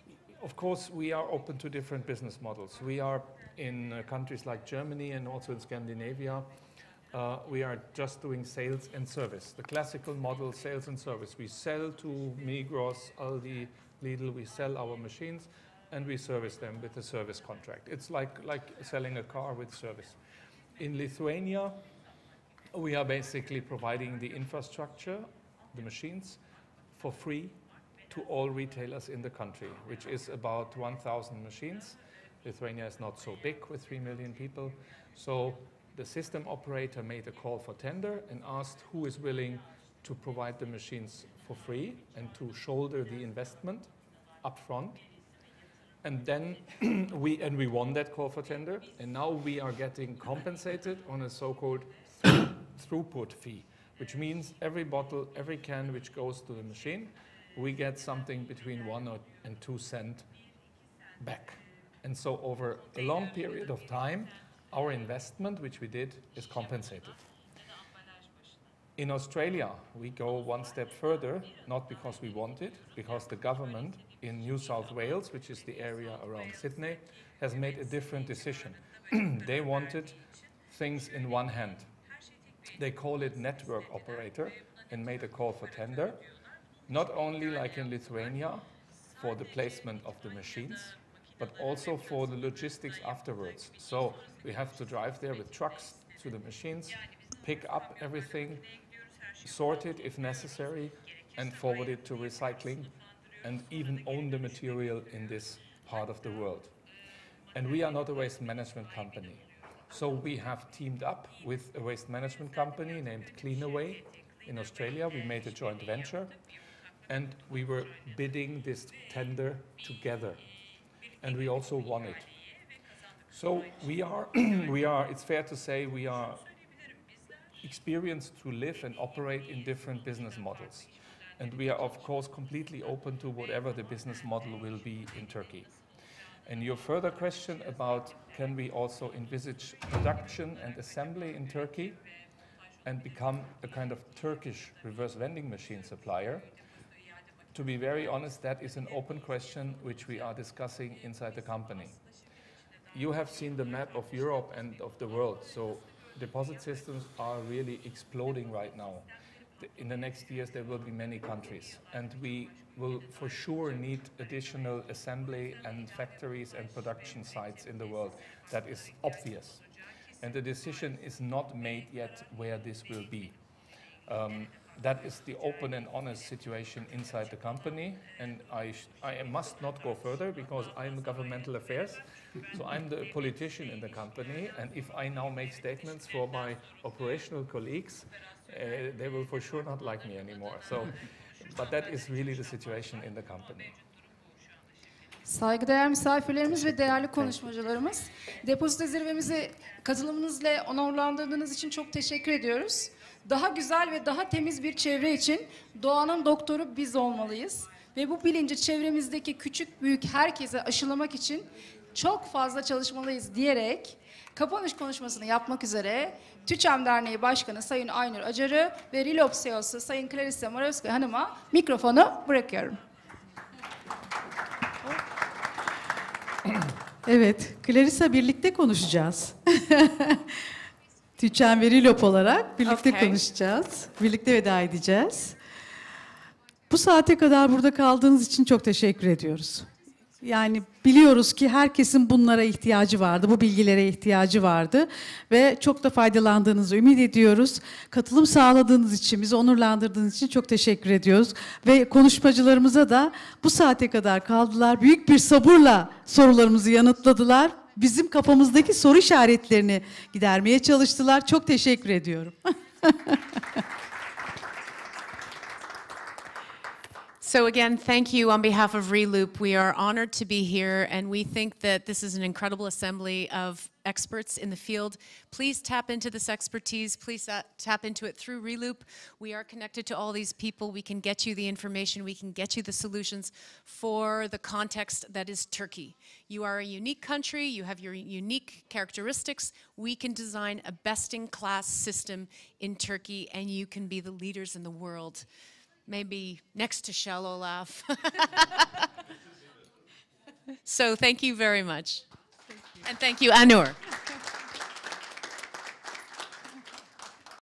of course, we are open to different business models. We are in countries like Germany and also in Scandinavia. We are just doing sales and service. The classical model, sales and service. We sell to Migros, Aldi, Lidl, we sell our machines and we service them with a service contract. It's like selling a car with service. In Lithuania, we are basically providing the infrastructure, the machines, for free to all retailers in the country, which is about 1,000 machines. Lithuania is not so big with 3 million people. So the system operator made a call for tender and asked who is willing to provide the machines for free and to shoulder the investment up front. And then we won that call for tender, and now we are getting compensated on a so-called throughput fee, which means every bottle, every can which goes to the machine, we get something between 1 and 2 cents back. And so over a long period of time, our investment, which we did, is compensated. In Australia, we go one step further, not because we want it, because the government in New South Wales, which is the area around Sydney, has made a different decision. They wanted things in one hand. They call it network operator and made a call for tender, not only like in Lithuania for the placement of the machines, but also for the logistics afterwards. So we have to drive there with trucks to the machines, pick up everything, sort it if necessary, and forward it to recycling, and even own the material in this part of the world. And we are not a waste management company. So we have teamed up with a waste management company named Cleanaway in Australia. We made a joint venture, and we were bidding this tender together. And we also won it. So we are, it's fair to say we are experienced to live and operate in different business models. And we are, of course, completely open to whatever the business model will be in Turkey. And your further question about can we also envisage production and assembly in Turkey and become a kind of Turkish reverse vending machine supplier? To be very honest, that is an open question which we are discussing inside the company. You have seen the map of Europe and of the world, so deposit systems are really exploding right now. In the next years, there will be many countries, and we will for sure need additional assembly and factories and production sites in the world. That is obvious. And the decision is not made yet where this will be. That is the open and honest situation inside the company, and I must not go further because I'm governmental affairs, so I'm the politician in the company, and if I now make statements for my operational colleagues, they will for sure not like me anymore. So, but that is really the situation in the company. Saygıdeğer misafirlerimiz ve değerli konuşmacılarımız, Depozito zirvemize katılımınızla onurlandırdığınız için çok teşekkür ediyoruz. Daha güzel ve daha temiz bir çevre için doğanın doktoru biz olmalıyız. Ve bu bilinci çevremizdeki küçük büyük herkese aşılamak için çok fazla çalışmalıyız diyerek kapanış konuşmasını yapmak üzere TÜÇEM Derneği Başkanı Sayın Aynur Acar'ı ve Rilop CEO'su Sayın Clarissa Moravska Hanım'a mikrofonu bırakıyorum. Evet, Clarissa birlikte konuşacağız. TÜÇEM ve Rilop olarak birlikte konuşacağız. Birlikte veda edeceğiz. Bu saate kadar burada kaldığınız için çok teşekkür ediyoruz. Yani biliyoruz ki herkesin bunlara ihtiyacı vardı, bu bilgilere ihtiyacı vardı ve çok da faydalandığınızı ümit ediyoruz. Katılım sağladığınız için, bizi onurlandırdığınız için çok teşekkür ediyoruz. Ve konuşmacılarımıza da bu saate kadar kaldılar, büyük bir sabırla sorularımızı yanıtladılar. Bizim kafamızdaki soru işaretlerini gidermeye çalıştılar. Çok teşekkür ediyorum. So again, thank you on behalf of Reloop. We are honored to be here, and we think that this is an incredible assembly of experts in the field. Please tap into this expertise. Please tap into it through Reloop. We are connected to all these people. We can get you the information. We can get you the solutions for the context that is Turkey. You are a unique country. You have your unique characteristics. We can design a best-in-class system in Turkey, and you can be the leaders in the world. Maybe next to Shell, Olaf. So thank you very much. And thank you, Anur.